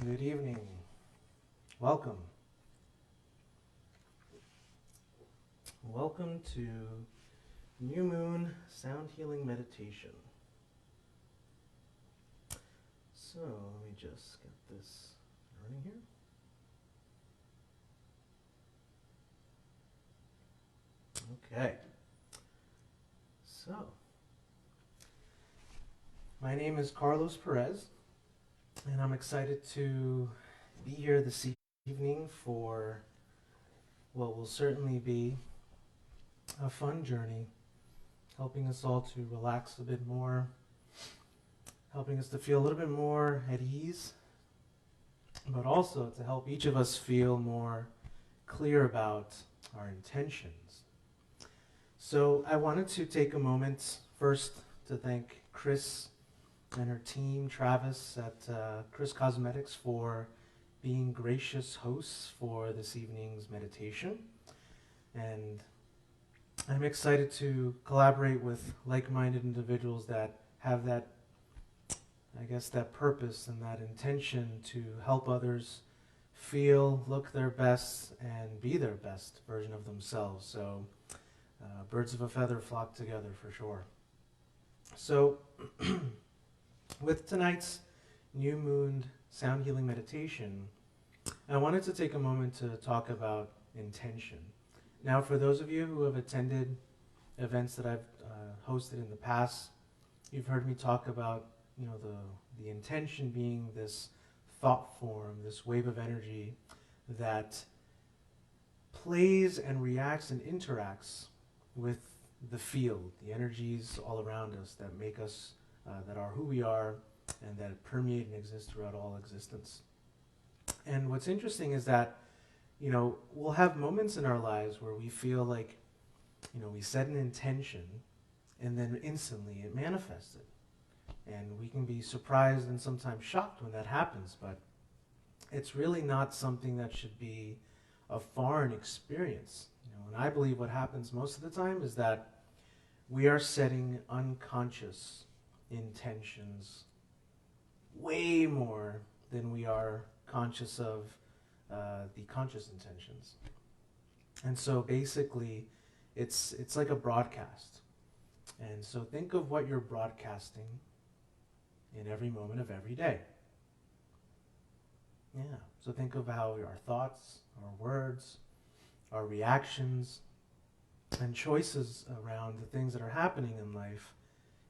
Good evening. Welcome. Welcome to New Moon Sound Healing Meditation. So, let me just get this running here. Okay. So, my name is Carlos Perez, and I'm excited to be here this evening for what will certainly be a fun journey, helping us all to relax a bit more, helping us to feel a little bit more at ease, but also to help each of us feel more clear about our intentions. So I wanted to take a moment first to thank Kriss and her team, Travis at Kriss Cosmetics, for being gracious hosts for this evening's meditation. And I'm excited to collaborate with like-minded individuals that have that, that purpose and that intention to help others feel, look their best, and be their best version of themselves. So birds of a feather flock together for sure. So with tonight's New Moon Sound Healing Meditation, I wanted to take a moment to talk about intention. Now, for those of you who have attended events that I've hosted in the past, you've heard me talk about, the intention being this thought form, this wave of energy that plays and reacts and interacts with the field, the energies all around us that make us, that are who we are, and that permeate and exist throughout all existence. And what's interesting is that, we'll have moments in our lives where we feel like, we set an intention and then instantly it manifested. And we can be surprised and sometimes shocked when that happens, but it's really not something that should be a foreign experience. And I believe what happens most of the time is that we are setting unconscious intentions way more than we are conscious of the conscious intentions. And so basically, it's like a broadcast. And so think of what you're broadcasting in every moment of every day. Yeah, so think of how our thoughts, our words, our reactions, and choices around the things that are happening in life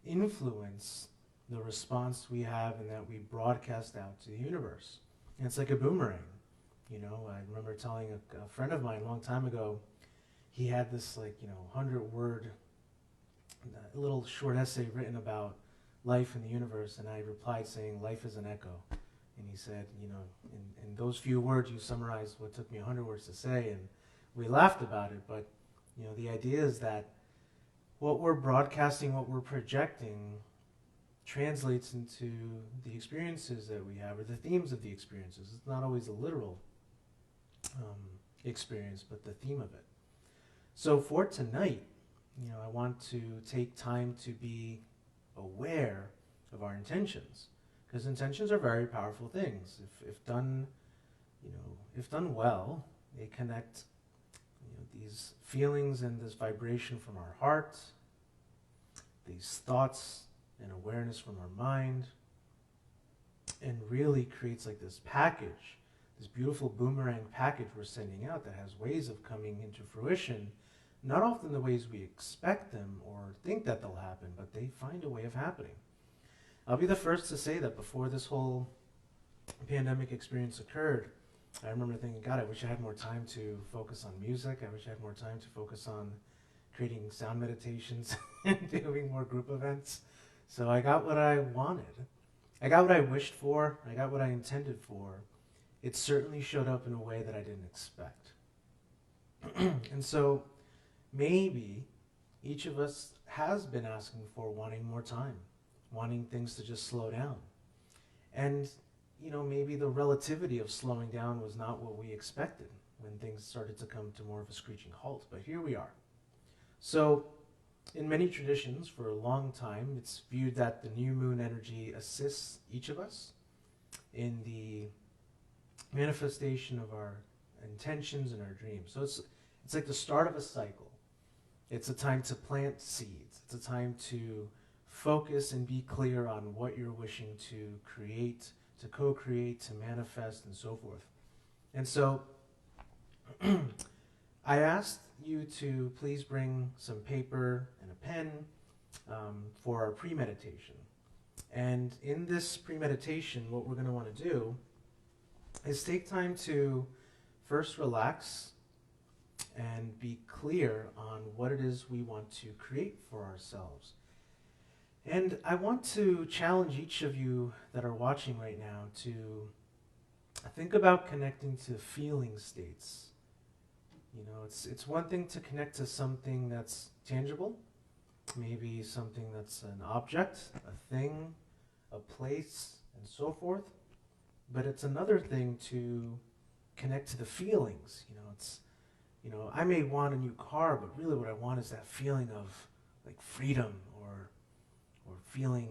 influence the response we have and that we broadcast out to the universe. And it's like a boomerang. I remember telling a friend of mine a long time ago, he had this 100-word little short essay written about life in the universe, and I replied saying, life is an echo. And he said, in those few words you summarized what took me 100 words to say, and we laughed about it, but the idea is that what we're broadcasting, what we're projecting, translates into the experiences that we have, or the themes of the experiences. It's not always a literal experience, but the theme of it. So for tonight, I want to take time to be aware of our intentions, because intentions are very powerful things. If done, if done well, they connect, these feelings and this vibration from our heart, these thoughts and awareness from our mind, and really creates like this package, this beautiful boomerang package we're sending out that has ways of coming into fruition, not often the ways we expect them or think that they'll happen, but they find a way of happening. I'll be the first to say that before this whole pandemic experience occurred, I remember thinking, God, I wish I had more time to focus on music. I wish I had more time to focus on creating sound meditations and doing more group events. So I got what I wanted. I got what I wished for. I got what I intended for. It certainly showed up in a way that I didn't expect. And so maybe each of us has been asking for wanting more time, wanting things to just slow down. And, maybe the relativity of slowing down was not what we expected when things started to come to more of a screeching halt. But here we are. So in many traditions, for a long time, it's viewed that the new moon energy assists each of us in the manifestation of our intentions and our dreams. So it's like the start of a cycle. It's a time to plant seeds. It's a time to focus and be clear on what you're wishing to create, to co-create, to manifest, and so forth. And so I asked you to please bring some paper and a pen for our premeditation. And in this premeditation, what we're going to want to do is take time to first relax and be clear on what it is we want to create for ourselves. And I want to challenge each of you that are watching right now to think about connecting to feeling states. You know, it's one thing to connect to something that's tangible, maybe something that's an object, a thing, a place, and so forth. But it's another thing to connect to the feelings. I may want a new car, but really what I want is that feeling of like freedom or feeling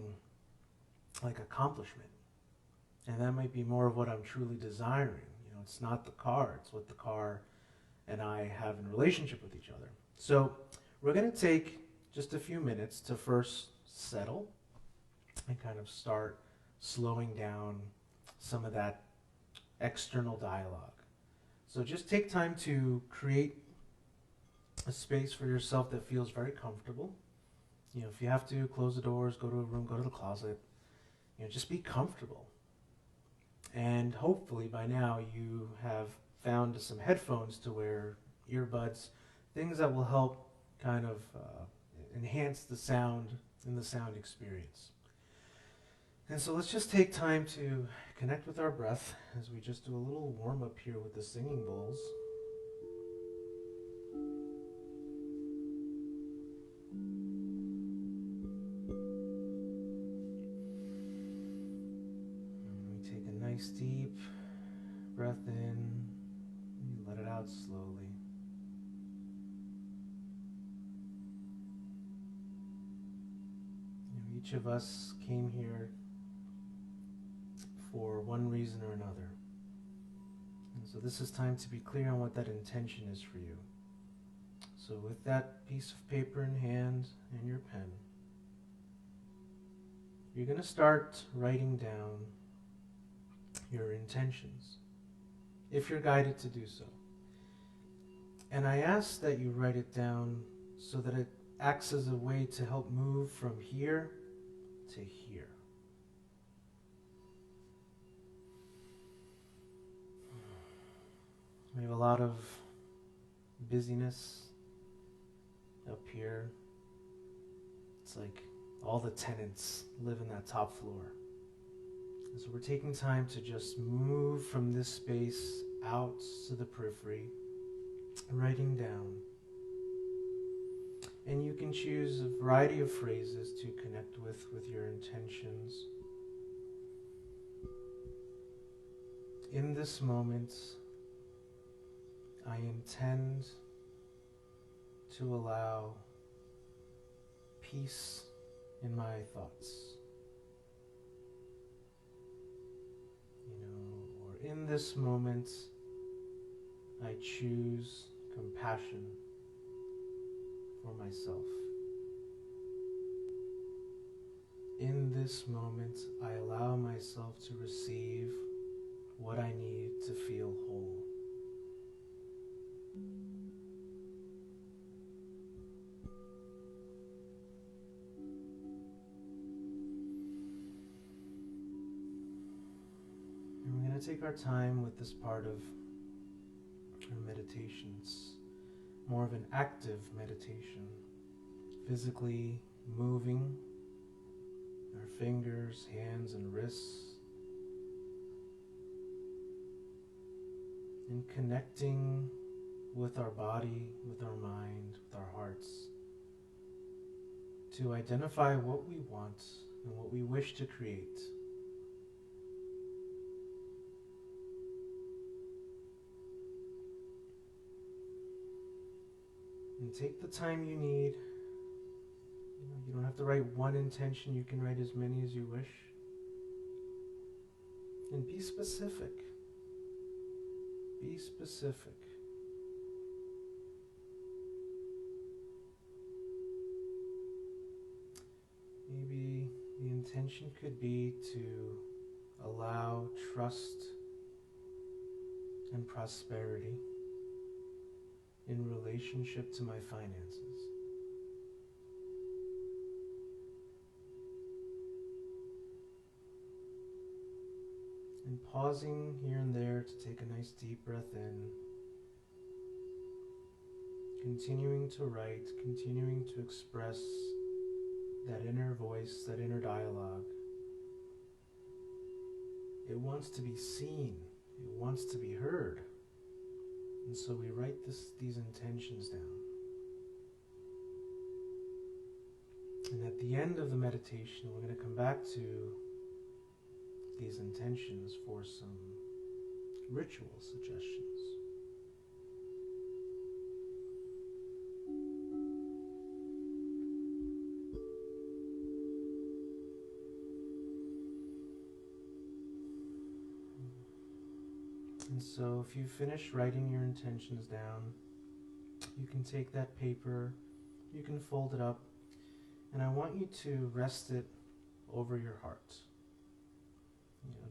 like accomplishment. And that might be more of what I'm truly desiring. It's not the car, it's what the car and I have in relationship with each other. So we're going to take just a few minutes to first settle and kind of start slowing down some of that external dialogue. So just take time to create a space for yourself that feels very comfortable. If you have to, close the doors, go to a room, go to the closet. Just be comfortable. And hopefully by now you have found some headphones to wear, earbuds, things that will help kind of enhance the sound and the sound experience. And so let's just take time to connect with our breath as we just do a little warm up here with the singing bowls. And we take a nice deep breath in and let it out slowly. Each of us came here for one reason or another. And so this is time to be clear on what that intention is for you. So with that piece of paper in hand and your pen, you're going to start writing down your intentions, if you're guided to do so. And I ask that you write it down so that it acts as a way to help move from here to here. We have a lot of busyness up here. It's like all the tenants live in that top floor. And so we're taking time to just move from this space out to the periphery, writing down. And you can choose a variety of phrases to connect with your intentions. In this moment, I intend to allow peace in my thoughts. Or in this moment, I choose compassion for myself. In this moment, I allow myself to receive what I need to feel whole. And we're going to take our time with this part of our meditations. More of an active meditation, physically moving our fingers, hands, and wrists, and connecting with our body, with our mind, with our hearts, to identify what we want and what we wish to create. And take the time you need. You don't have to write one intention. You can write as many as you wish. And be specific. Be specific. Maybe the intention could be to allow trust and prosperity in relationship to my finances. And pausing here and there to take a nice deep breath in, continuing to write, continuing to express that inner voice, that inner dialogue. It wants to be seen, it wants to be heard. And so we write these intentions down. And at the end of the meditation, we're going to come back to these intentions for some ritual suggestions. And so if you finish writing your intentions down, you can take that paper, you can fold it up, and I want you to rest it over your heart.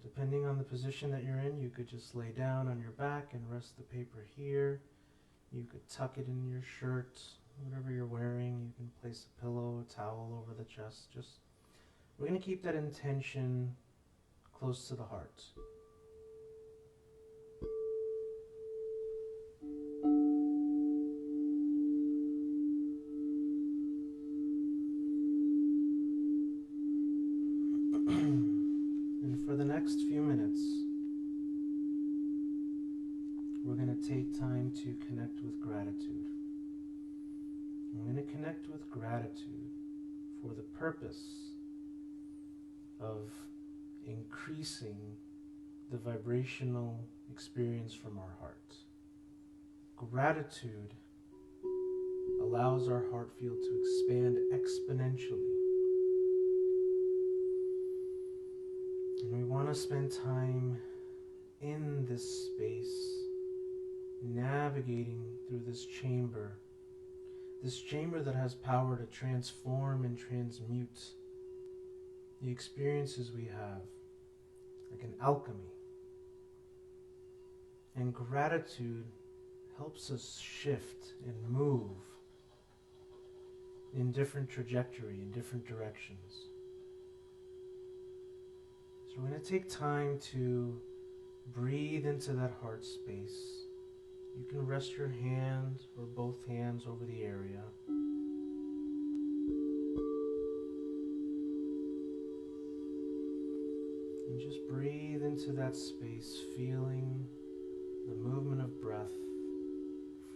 Depending on the position that you're in, you could just lay down on your back and rest the paper here. You could tuck it in your shirt, whatever you're wearing. You can place a pillow, a towel over the chest. We're going to keep that intention close to the heart. For the next few minutes, we're going to take time to connect with gratitude. We're going to connect with gratitude for the purpose of increasing the vibrational experience from our heart. Gratitude allows our heart field to expand exponentially. And we want to spend time in this space, navigating through this chamber that has power to transform and transmute the experiences we have, like an alchemy. And gratitude helps us shift and move in different trajectory, in different directions. So we're going to take time to breathe into that heart space. You can rest your hand or both hands over the area. And just breathe into that space, feeling the movement of breath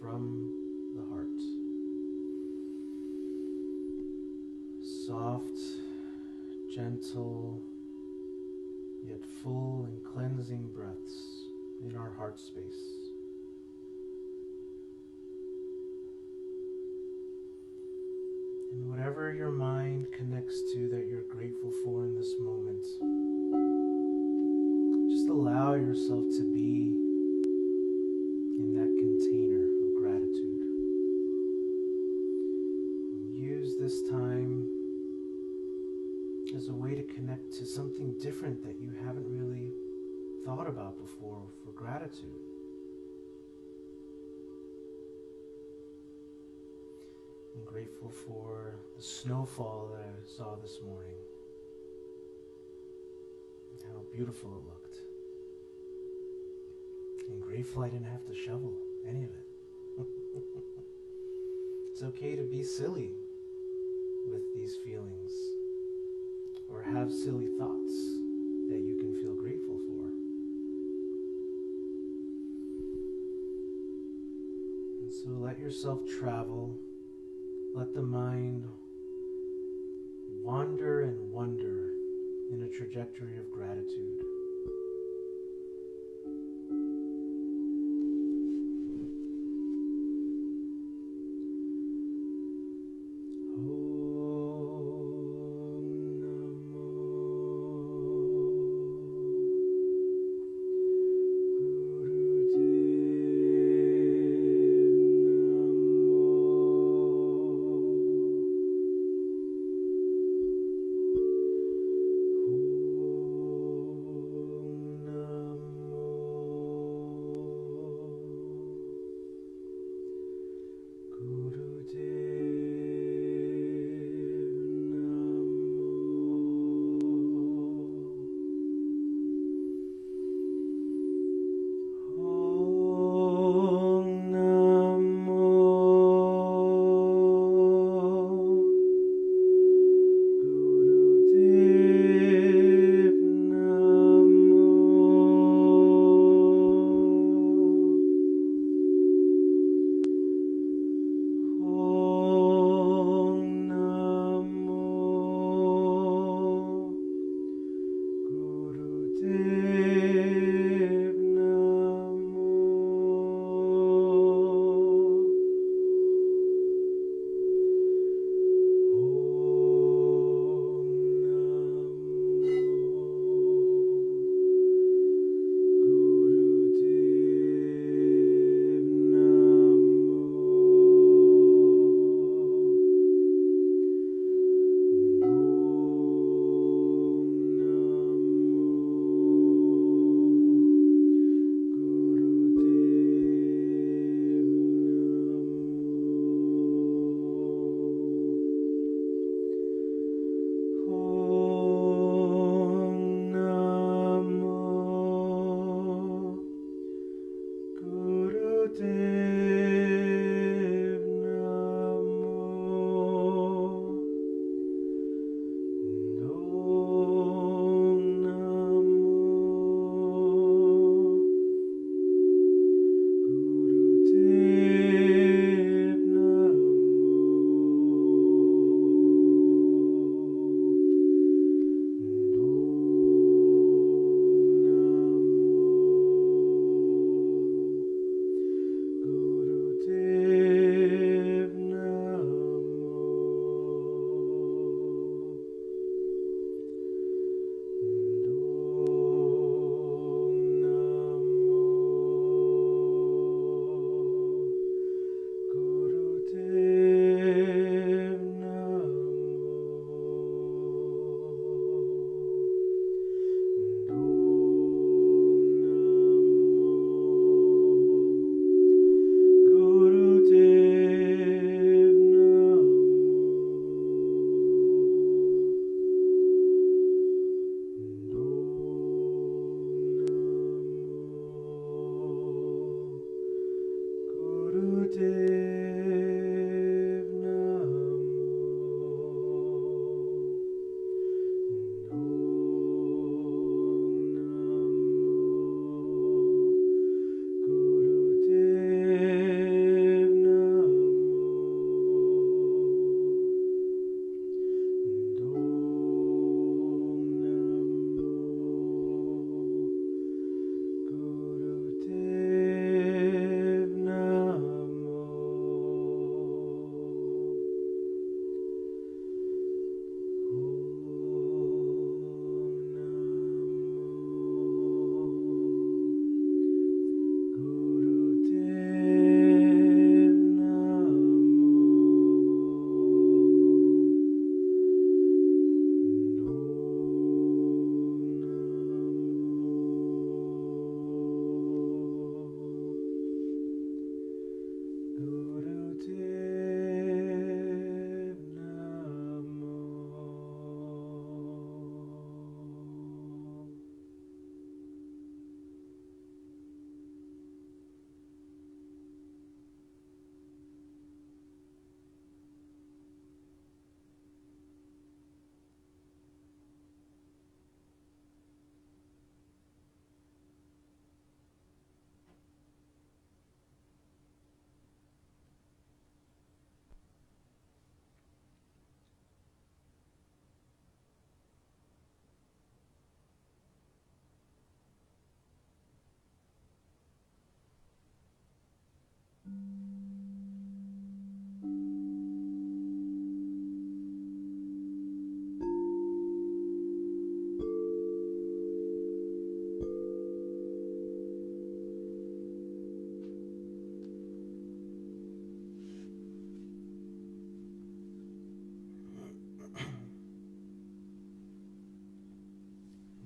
from the heart. Soft, gentle, yet full and cleansing breaths in our heart space. And whatever your mind connects to that you're grateful for in this moment, just allow yourself to be in that container of gratitude. Use this time as a way to connect to something different that you haven't really thought about before for gratitude. I'm grateful for the snowfall that I saw this morning and how beautiful it looked. I'm grateful I didn't have to shovel any of it. It's okay to be silly with these feelings or have silly thoughts that you can feel grateful for. And so let yourself travel. Let the mind wander and wonder in a trajectory of gratitude. Guru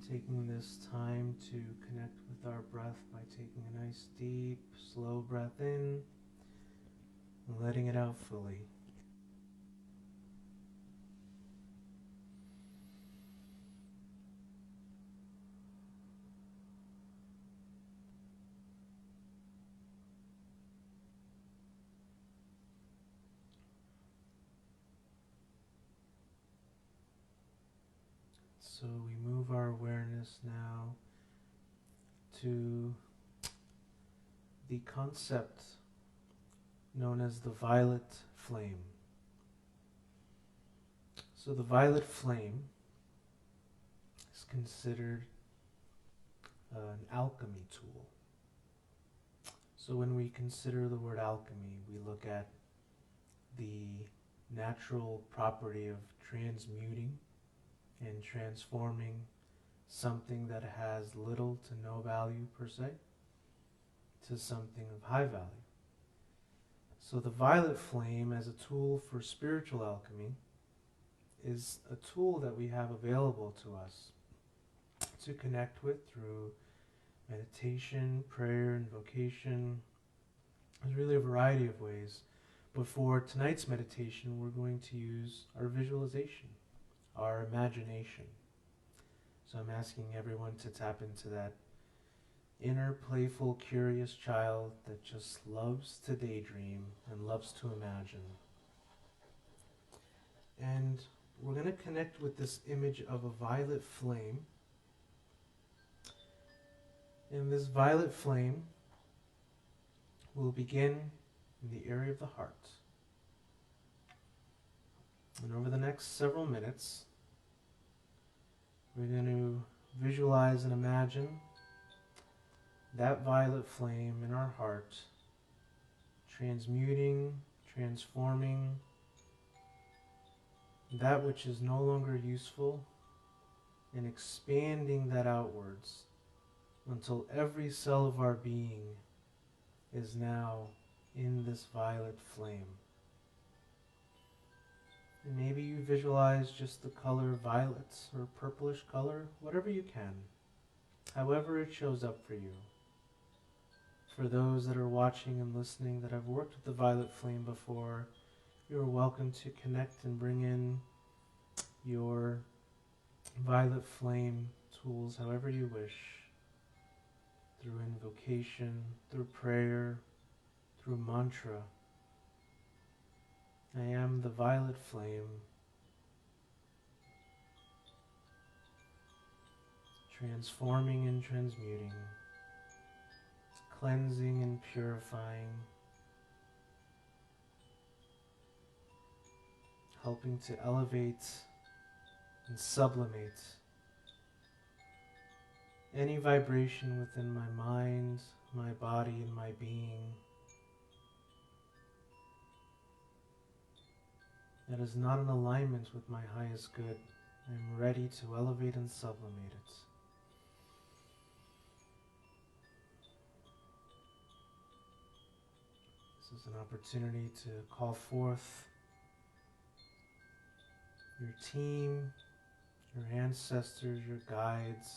Taking this time to connect with our breath by taking a nice deep, slow breath in and letting it out fully. So we move our awareness now to the concept known as the violet flame. So the violet flame is considered an alchemy tool. So when we consider the word alchemy, we look at the natural property of transmuting and transforming something that has little to no value per se to something of high value. So the violet flame as a tool for spiritual alchemy is a tool that we have available to us to connect with through meditation, prayer, invocation. There's really a variety of ways. But for tonight's meditation, we're going to use our visualization, our imagination. So I'm asking everyone to tap into that inner, playful, curious child that just loves to daydream and loves to imagine. And we're going to connect with this image of a violet flame. And this violet flame will begin in the area of the heart. And over the next several minutes, we're going to visualize and imagine that violet flame in our heart transmuting, transforming that which is no longer useful and expanding that outwards until every cell of our being is now in this violet flame. And maybe you visualize just the color violet or purplish color, whatever you can, however it shows up for you. For those that are watching and listening that have worked with the violet flame before, you're welcome to connect and bring in your violet flame tools however you wish, through invocation, through prayer, through mantra. I am the violet flame, transforming and transmuting, cleansing and purifying, helping to elevate and sublimate any vibration within my mind, my body, and my being that is not in alignment with my highest good. I am ready to elevate and sublimate it. This is an opportunity to call forth your team, your ancestors, your guides,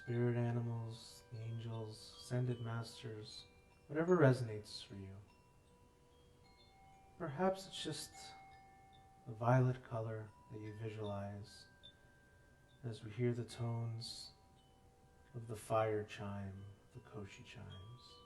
spirit animals, the angels, ascended masters, whatever resonates for you. Perhaps it's just the violet color that you visualize as we hear the tones of the fire chime, the Koshi chimes.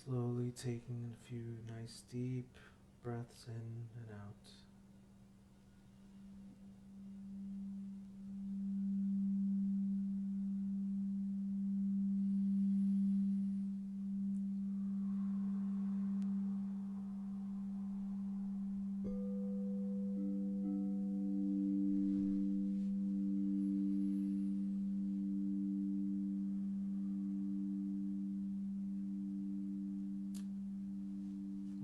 Slowly taking a few nice deep breaths in and out.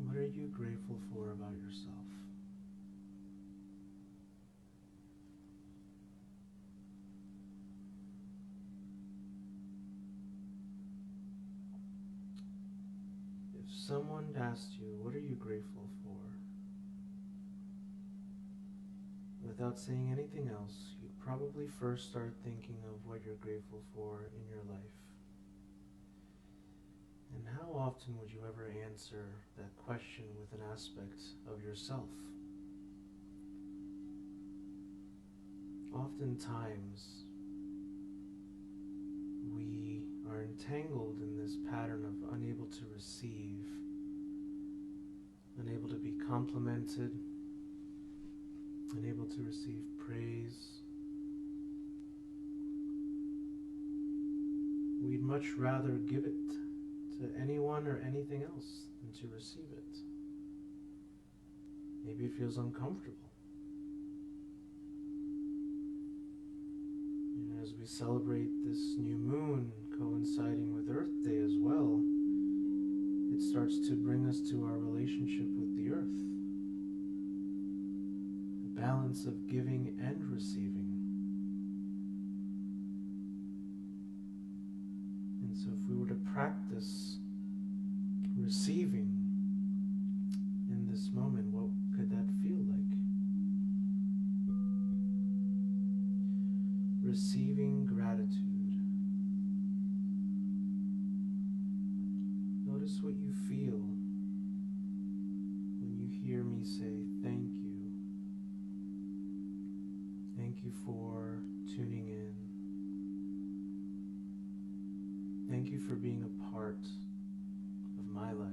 What are you grateful for about yourself? If someone asked you, what are you grateful for? Without saying anything else, you'd probably first start thinking of what you're grateful for in your life. And how often would you ever answer that question with an aspect of yourself? Oftentimes, we are entangled in this pattern of unable to receive, unable to be complimented, unable to receive praise. We'd much rather give it to anyone or anything else than to receive it. Maybe it feels uncomfortable. As we celebrate this new moon coinciding with Earth Day as well, it starts to bring us to our relationship with the Earth. A balance of giving and receiving. And so if we were to practice receiving in this moment, what could that feel like? Receiving gratitude. Notice what you feel when you hear me say thank you. Thank you for tuning in. Thank you for being a part of my life.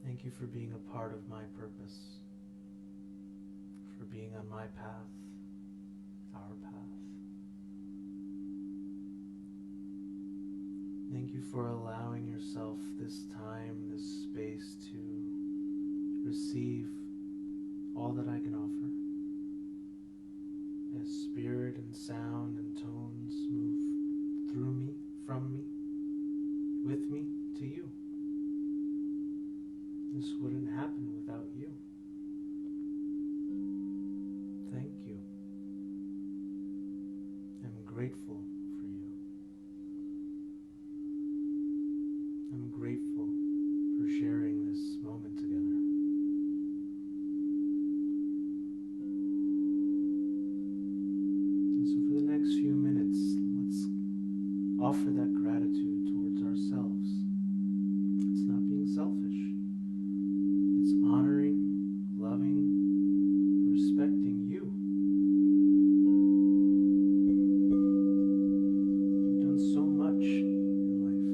Thank you for being a part of my purpose, for being on my path, our path. Thank you for allowing yourself this time, this space to receive all that I can offer as spirit and sound and tones move through me, from me, with me, to you. This wouldn't happen without you. Thank you. grateful for you. I'm grateful for sharing this moment together. And so for the next few minutes, let's offer that gratitude towards ourselves. It's not being selfish. It's honoring, loving, respecting you. You've done so much in life.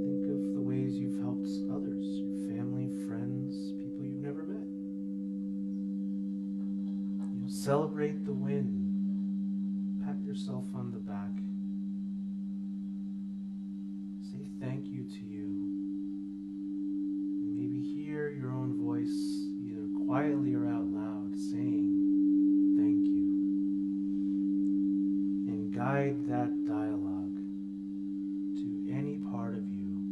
Think of the ways you've helped others, your family, friends, people you've never met. Celebrate the win. Pat yourself on the back. Say thank you to you. And maybe hear your own voice, either quietly or out loud, saying thank you. And guide that dialogue to any part of you,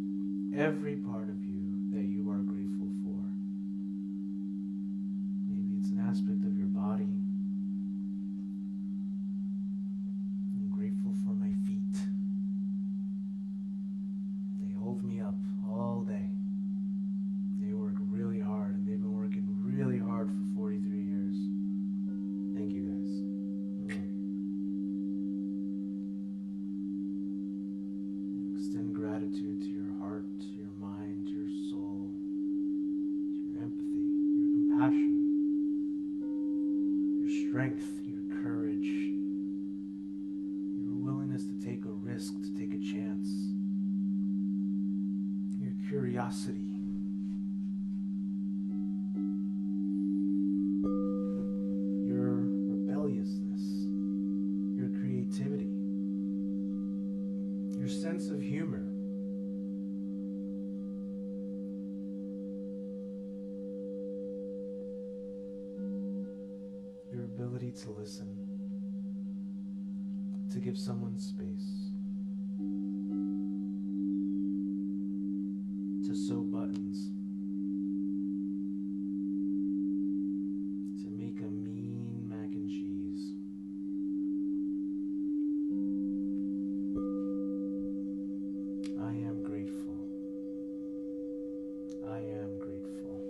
every part of you that you are grateful for. Maybe it's an aspect of your body. I'm grateful for my feet. They hold me up all day. They work really hard, and they've been working really hard for 43 years. Thank you guys. Extend gratitude to your heart, to your mind, to your soul, to your empathy, your compassion, your strength, your courage, your willingness to take a risk, to take a chance, your curiosity, your rebelliousness, your creativity, your sense of humor, your ability to listen, to give someone space, to sew buttons, to make a mean mac and cheese. I am grateful. I am grateful.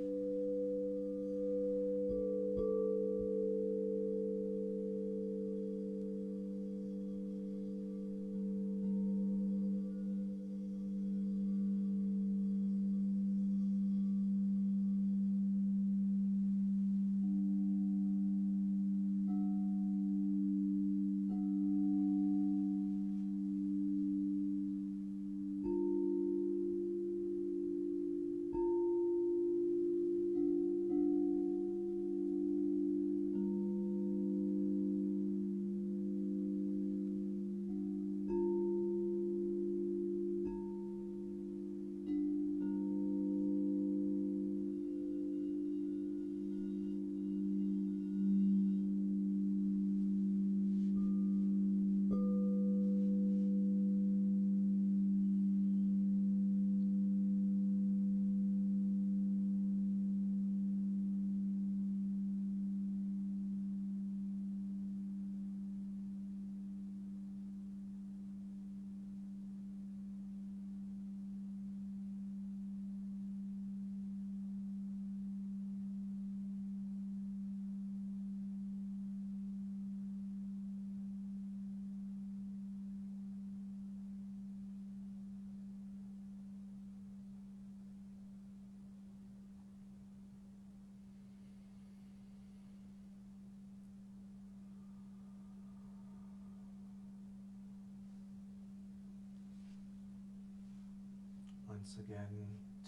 Once again,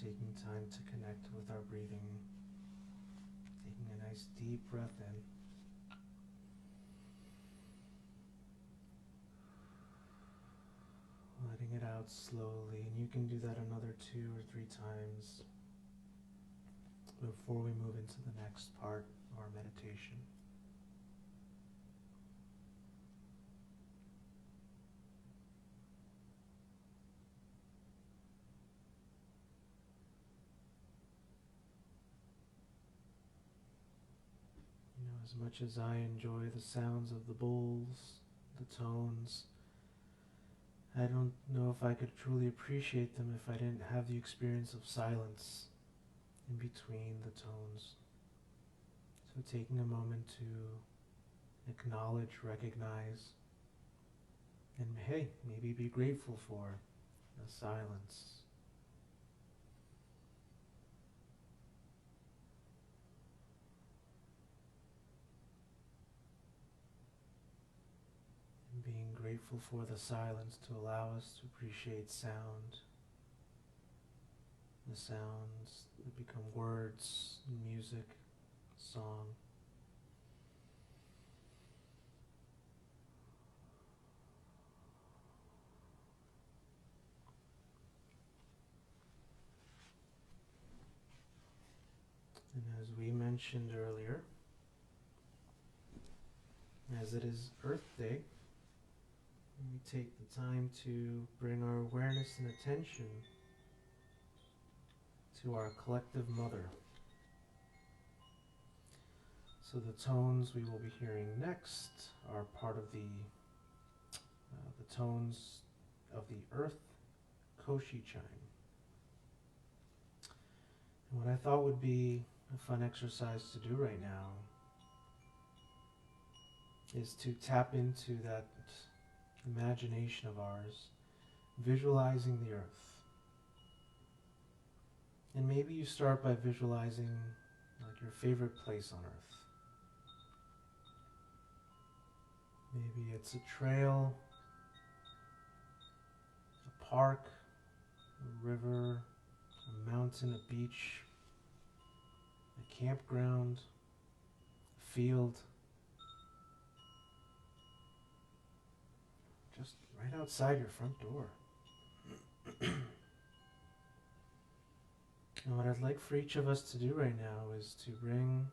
taking time to connect with our breathing, taking a nice deep breath in. Letting it out slowly, and you can do that another 2 or 3 times before we move into the next part of our meditation. As much as I enjoy the sounds of the bowls the tones. I don't know if I could truly appreciate them if I didn't have the experience of silence in between the tones. So taking a moment to acknowledge, recognize, and hey, maybe be grateful for the silence. And being grateful for the silence to allow us to appreciate sound, the sounds that become words, music, song. And as we mentioned earlier, as it is Earth Day, we take the time to bring our awareness and attention to our collective mother. So the tones we will be hearing next are part of the tones of the Earth Koshi chime. And what I thought would be a fun exercise to do right now is to tap into that imagination of ours, visualizing the Earth. And maybe you start by visualizing like your favorite place on Earth. Maybe it's a trail, a park, a river, a mountain, a beach, a campground, a field, just right outside your front door. And what I'd like for each of us to do right now is to bring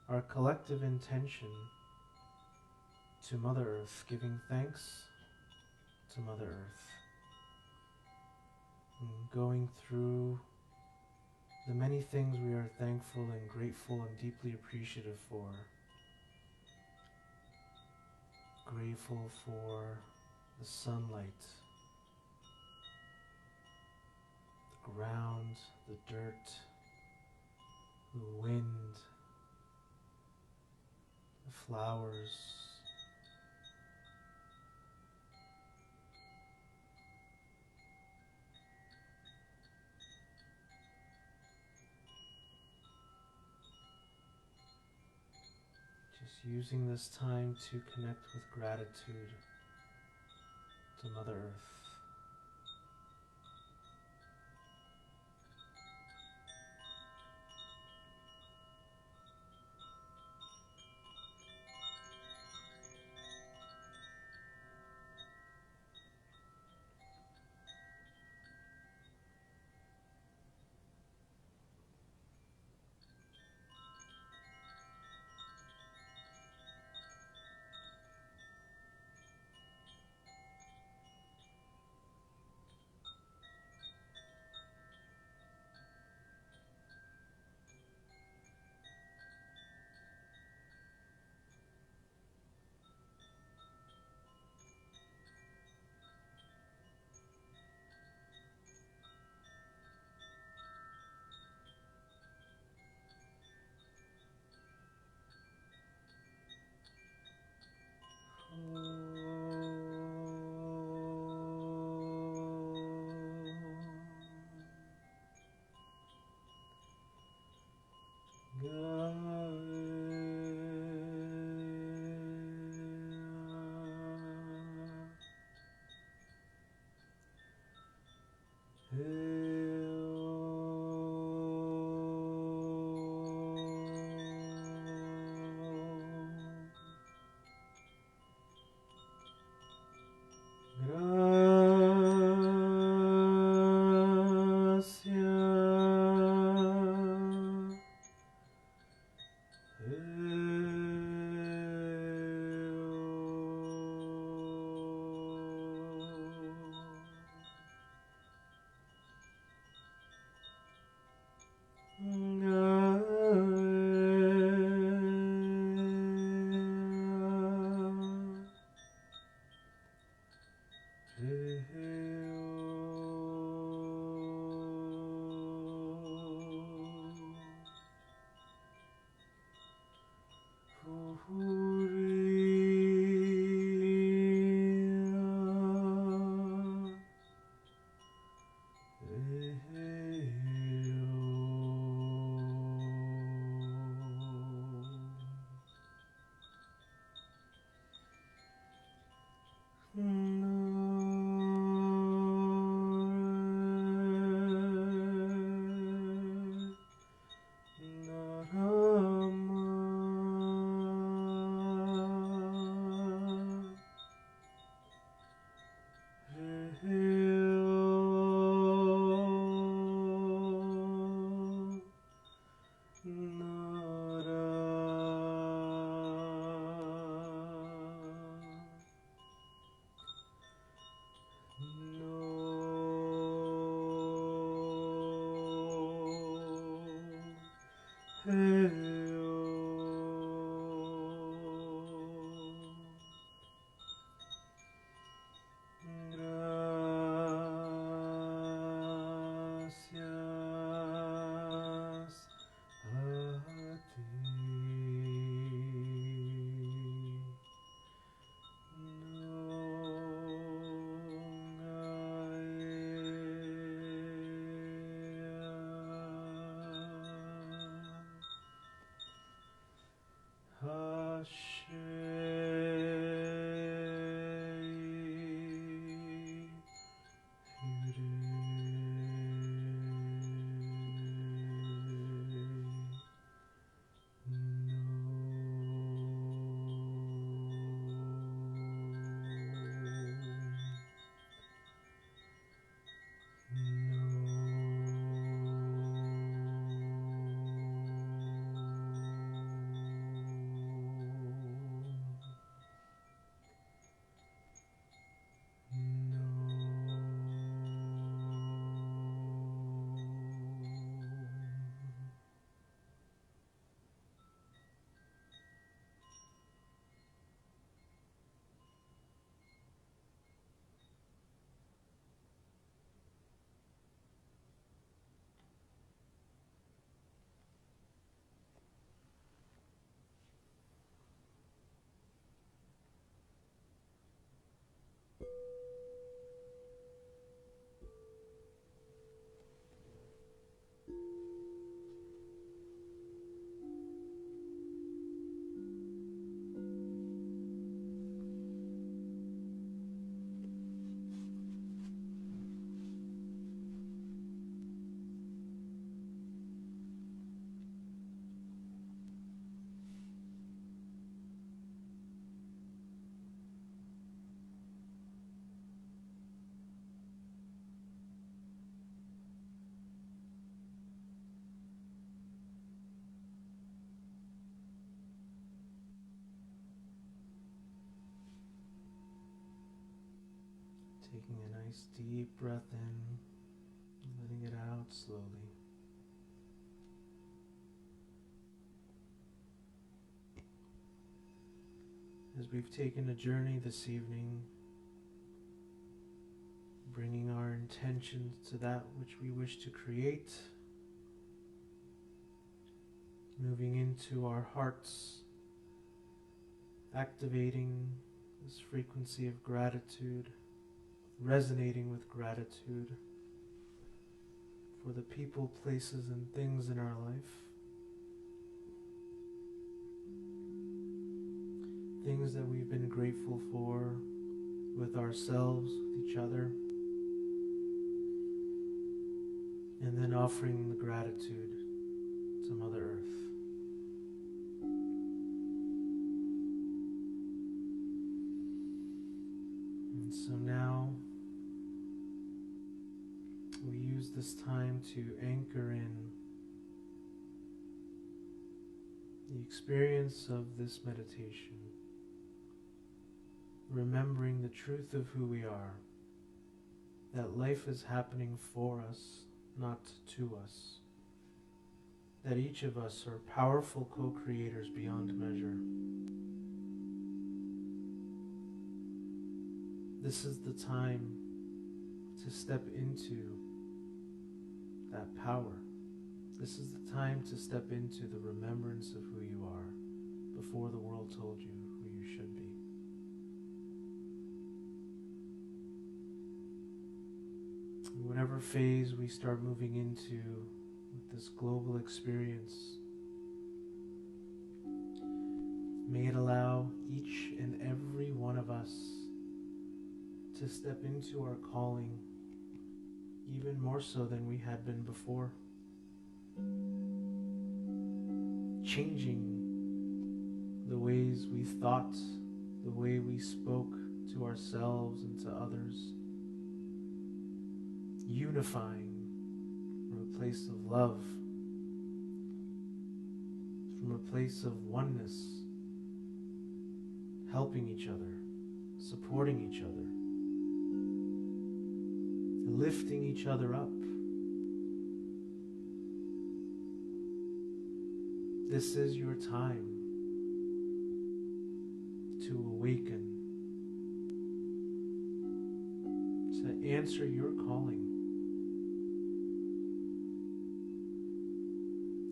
our collective intention to Mother Earth, giving thanks to Mother Earth, and going through the many things we are thankful and grateful and deeply appreciative for. Grateful for the sunlight, the ground, the dirt, the wind, the flowers, just using this time to connect with gratitude to Mother Earth. Taking a nice deep breath in, letting it out slowly. As we've taken a journey this evening, bringing our intentions to that which we wish to create, moving into our hearts, activating this frequency of gratitude, resonating with gratitude for the people, places, and things in our life. Things that we've been grateful for with ourselves, with each other, and then offering the gratitude to Mother Earth. And so now we use this time to anchor in the experience of this meditation, remembering the truth of who we are, that life is happening for us, not to us, that each of us are powerful co-creators beyond measure. This is the time to step into that power. This is the time to step into the remembrance of who you are before the world told you who you should be. In whatever phase we start moving into with this global experience, may it allow each and every one of us to step into our calling even more so than we had been before. Changing the ways we thought, the way we spoke to ourselves and to others. Unifying from a place of love, from a place of oneness, helping each other, supporting each other, lifting each other up. This is your time to awaken, to answer your calling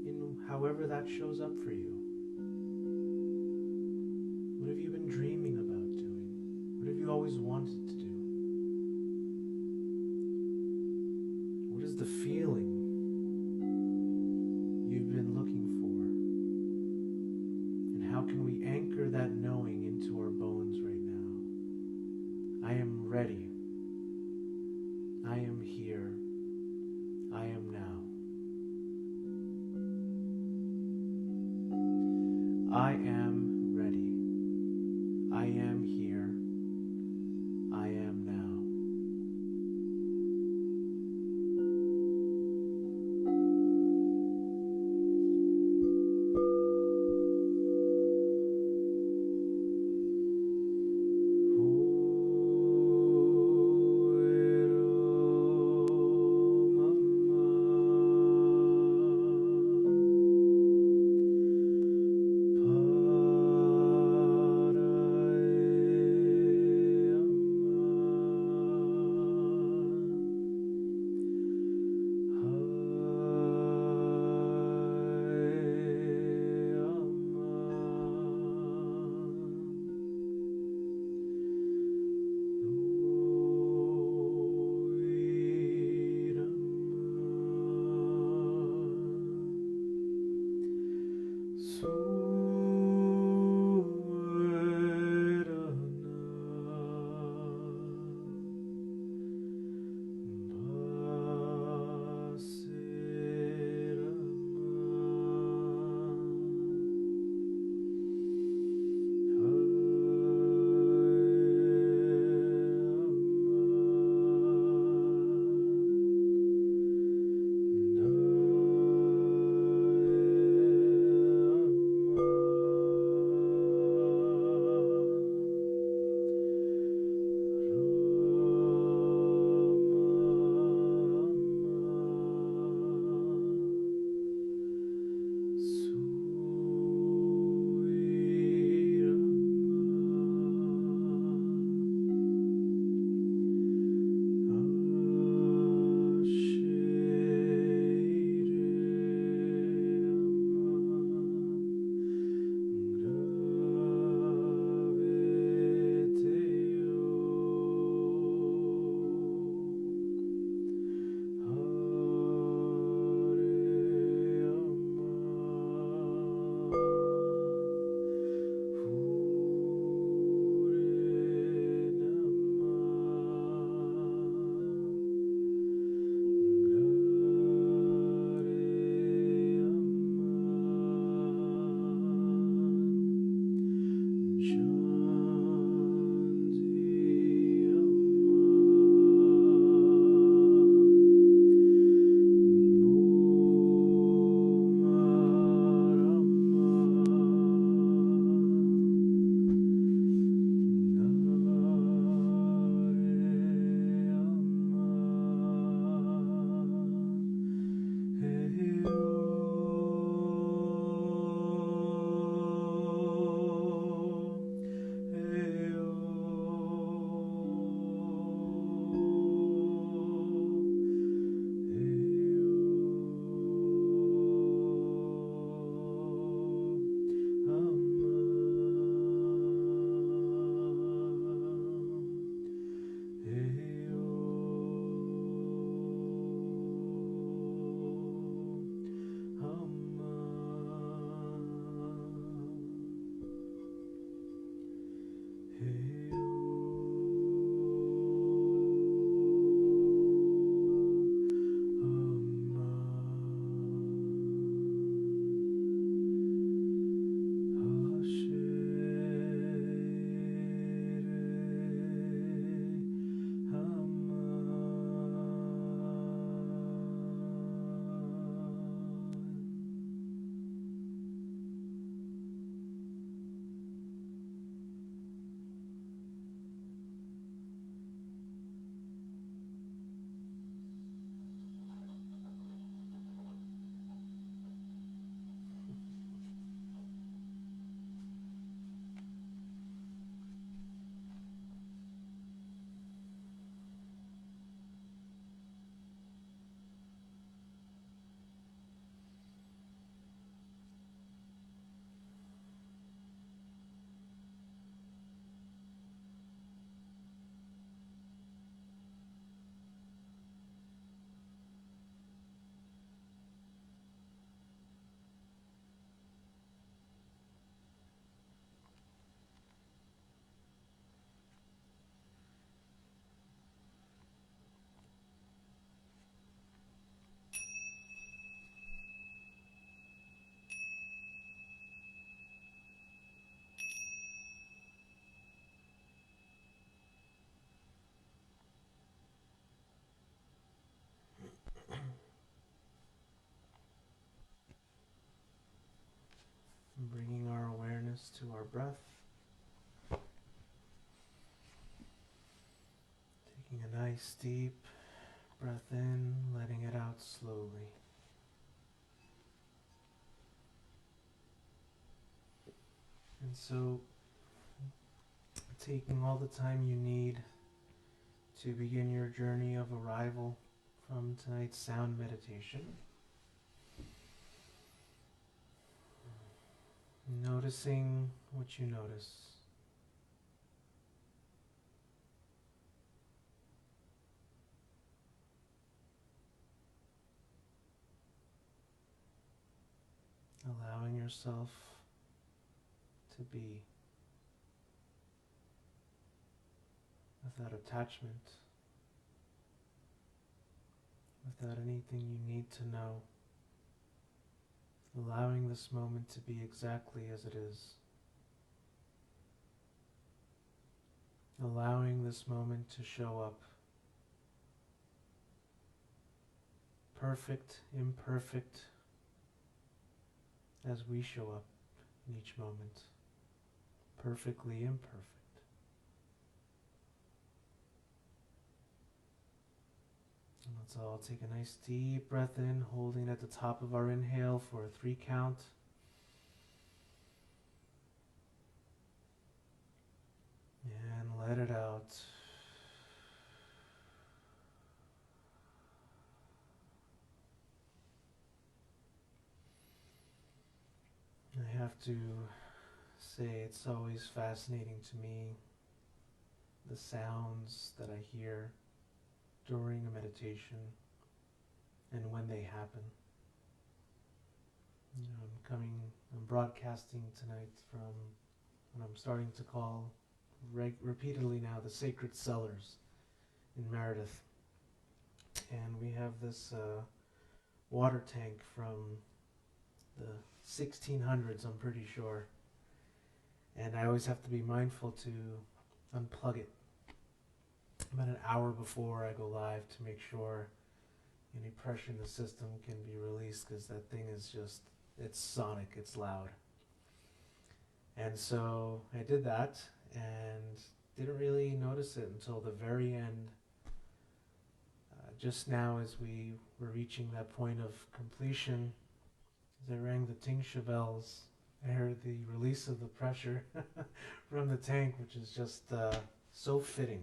in however that shows up for you. What have you been dreaming about doing? What have you always wanted to do? What is the feeling you've been looking for? And how can we anchor that knowing into our bones right now? I am ready. I am here. I am now. I am ready. I am here. I am now. breath. Taking a nice deep breath in, letting it out slowly. And so, taking all the time you need to begin your journey of arrival from tonight's sound meditation. Noticing what you notice. Allowing yourself to be without attachment, without anything you need to know. Allowing this moment to be exactly as it is. Allowing this moment to show up. Perfect, imperfect, as we show up in each moment. Perfectly imperfect. And let's all take a nice deep breath in, holding at the top of our inhale for a 3 count. And let it out. I have to say it's always fascinating to me the sounds that I hear during a meditation and when they happen. You know, I'm broadcasting tonight from what I'm starting to call repeatedly now the Sacred Cellars in Meredith. And we have this water tank from the 1600s, I'm pretty sure. And I always have to be mindful to unplug it about an hour before I go live to make sure any pressure in the system can be released, because that thing is just, it's sonic, it's loud. And so I did that and didn't really notice it until the very end. Just now, as we were reaching that point of completion, as I rang the tingsha bells, I heard the release of the pressure from the tank, which is just so fitting.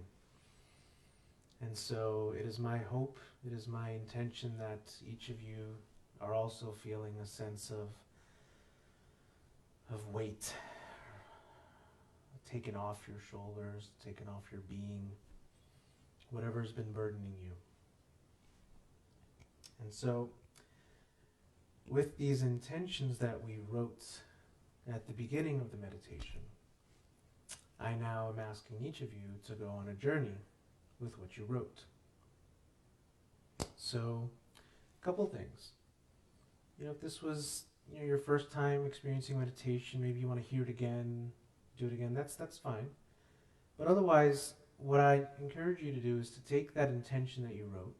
And so it is my hope, it is my intention that each of you are also feeling a sense of weight taken off your shoulders, taken off your being, whatever has been burdening you. And so, with these intentions that we wrote at the beginning of the meditation, I now am asking each of you to go on a journey with what you wrote. So, a couple things. You know, if this was your first time experiencing meditation, maybe you want to hear it again, do it again, that's fine. But otherwise, what I encourage you to do is to take that intention that you wrote.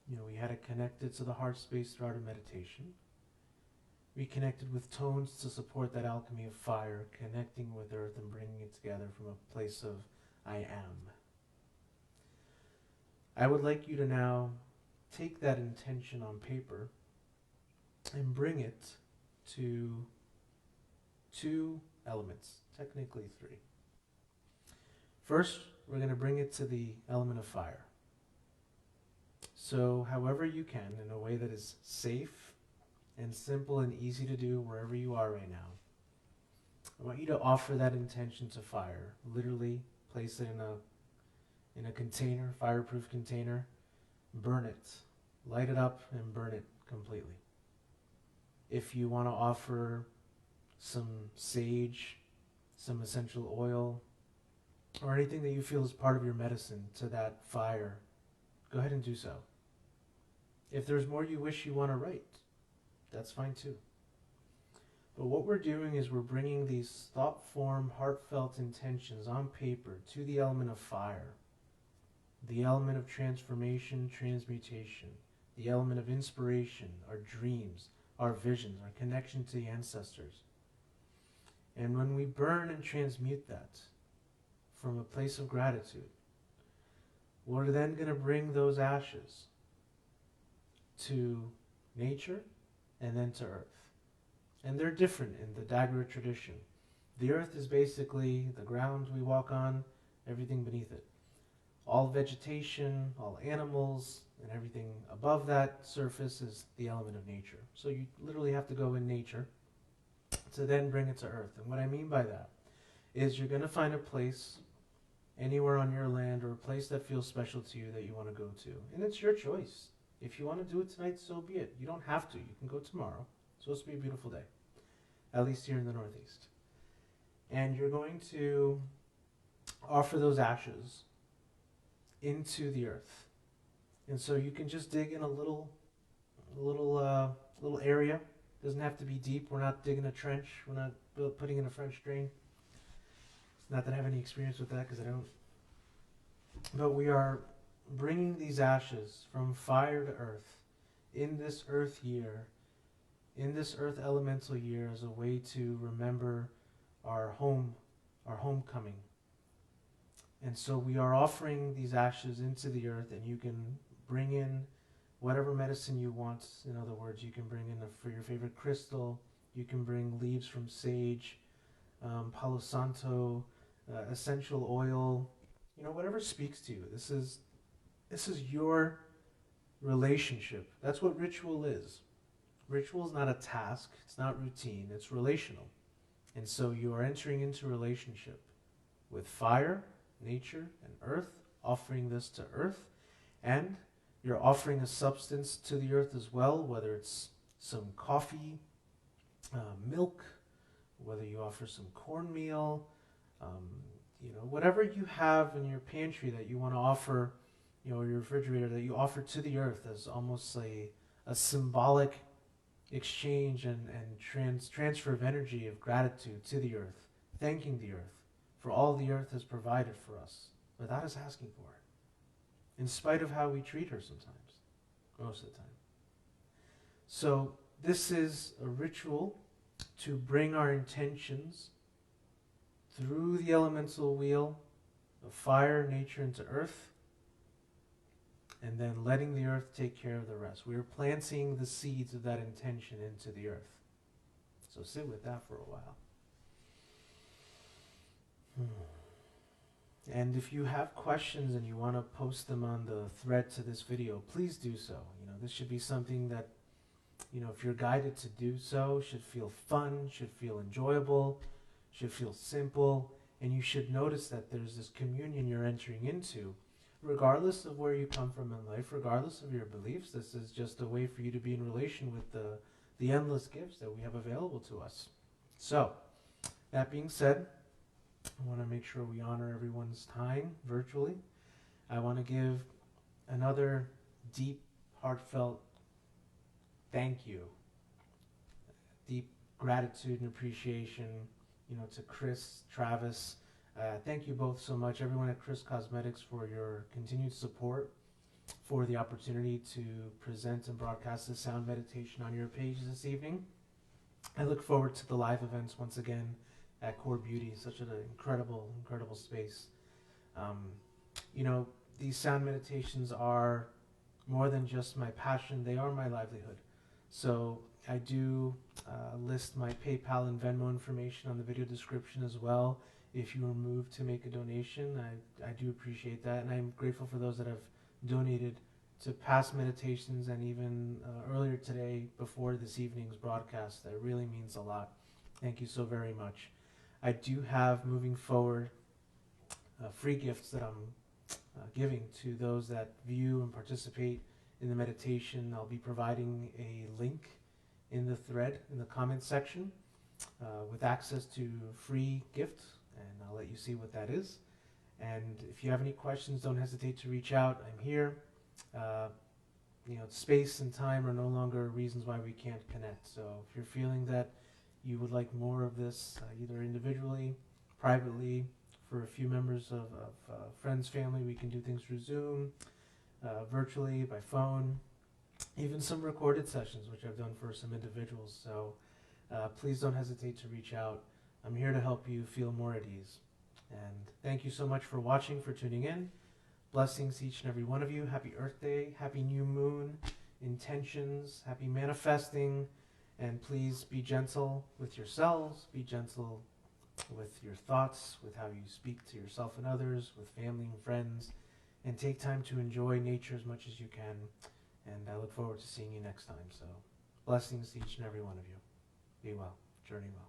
You know, we had it connected to the heart space throughout our meditation. We connected with tones to support that alchemy of fire, connecting with earth and bringing it together from a place of I am. I would like you to now take that intention on paper and bring it to 2 elements, technically 3. First, we're going to bring it to the element of fire. So however you can, in a way that is safe and simple and easy to do wherever you are right now, I want you to offer that intention to fire. Literally place it in a container, fireproof container, burn it, light it up and burn it completely. If you want to offer some sage, some essential oil, or anything that you feel is part of your medicine to that fire, go ahead and do so. If there's more you wish you want to write, that's fine too. But what we're doing is we're bringing these thought-form, heartfelt intentions on paper to the element of fire, the element of transformation, transmutation, the element of inspiration, our dreams, our visions, our connection to the ancestors. And when we burn and transmute that from a place of gratitude, we're then going to bring those ashes to nature and then to earth. And they're different in the Dagara tradition. The earth is basically the ground we walk on, everything beneath it. All vegetation, all animals, and everything above that surface is the element of nature. So you literally have to go in nature to then bring it to earth. And what I mean by that is you're going to find a place anywhere on your land or a place that feels special to you that you want to go to. And it's your choice. If you want to do it tonight, so be it. You don't have to. You can go tomorrow. It's supposed to be a beautiful day, at least here in the Northeast. And you're going to offer those ashes into the earth. And so you can just dig in a little area. It doesn't have to be deep. We're not digging a trench. We're not putting in a French drain. It's not that I have any experience with that, because I don't. But we are bringing these ashes from fire to earth in this earth year, in this earth elemental year, as a way to remember our homecoming. And so we are offering these ashes into the earth, and you can bring in whatever medicine you want. In other words, you can bring in for your favorite crystal, you can bring leaves from sage, Palo Santo, essential oil, whatever speaks to you. This is your relationship. That's what ritual is. Ritual is not a task, it's not routine, it's relational. And so you are entering into relationship with fire, nature, and earth, offering this to earth, and you're offering a substance to the earth as well, whether it's some coffee, milk, whether you offer some cornmeal, whatever you have in your pantry that you want to offer, your refrigerator, that you offer to the earth as almost a symbolic exchange and transfer of energy of gratitude to the earth, thanking the earth for all the earth has provided for us without us asking for it, in spite of how we treat her sometimes, most of the time. So this is a ritual to bring our intentions through the elemental wheel of fire, nature, into earth, and then letting the earth take care of the rest. We are planting the seeds of that intention into the earth. So sit with that for a while. And if you have questions and you want to post them on the thread to this video, please do so. This should be something that, if you're guided to do so, should feel fun, should feel enjoyable, should feel simple, and you should notice that there's this communion you're entering into. Regardless of where you come from in life, regardless of your beliefs, this is just a way for you to be in relation with the endless gifts that we have available to us. So, that being said, I want to make sure we honor everyone's time virtually. I want to give another deep, heartfelt thank you, deep gratitude and appreciation, to Kriss, Travis. Thank you both so much, everyone at Kriss Cosmetics, for your continued support, for the opportunity to present and broadcast this sound meditation on your page this evening. I look forward to the live events once again at Core Beauty, such an incredible space. These sound meditations are more than just my passion, they are my livelihood. So I do list my PayPal and Venmo information on the video description as well. If you were moved to make a donation, I do appreciate that, and I'm grateful for those that have donated to past meditations and even earlier today before this evening's broadcast. That really means a lot. Thank you so very much. I do have, moving forward, free gifts that I'm giving to those that view and participate in the meditation. I'll be providing a link in the thread in the comments section with access to free gifts, and I'll let you see what that is. And if you have any questions, don't hesitate to reach out. I'm here. Space and time are no longer reasons why we can't connect. So if you're feeling that you would like more of this, either individually, privately, for a few members of friends, family, we can do things through Zoom, virtually, by phone, even some recorded sessions, which I've done for some individuals. So please don't hesitate to reach out. I'm here to help you feel more at ease. And thank you so much for watching, for tuning in. Blessings to each and every one of you. Happy Earth Day, happy new moon, intentions, happy manifesting, and please be gentle with yourselves, be gentle with your thoughts, with how you speak to yourself and others, with family and friends, and take time to enjoy nature as much as you can. And I look forward to seeing you next time. So blessings to each and every one of you. Be well, journey well.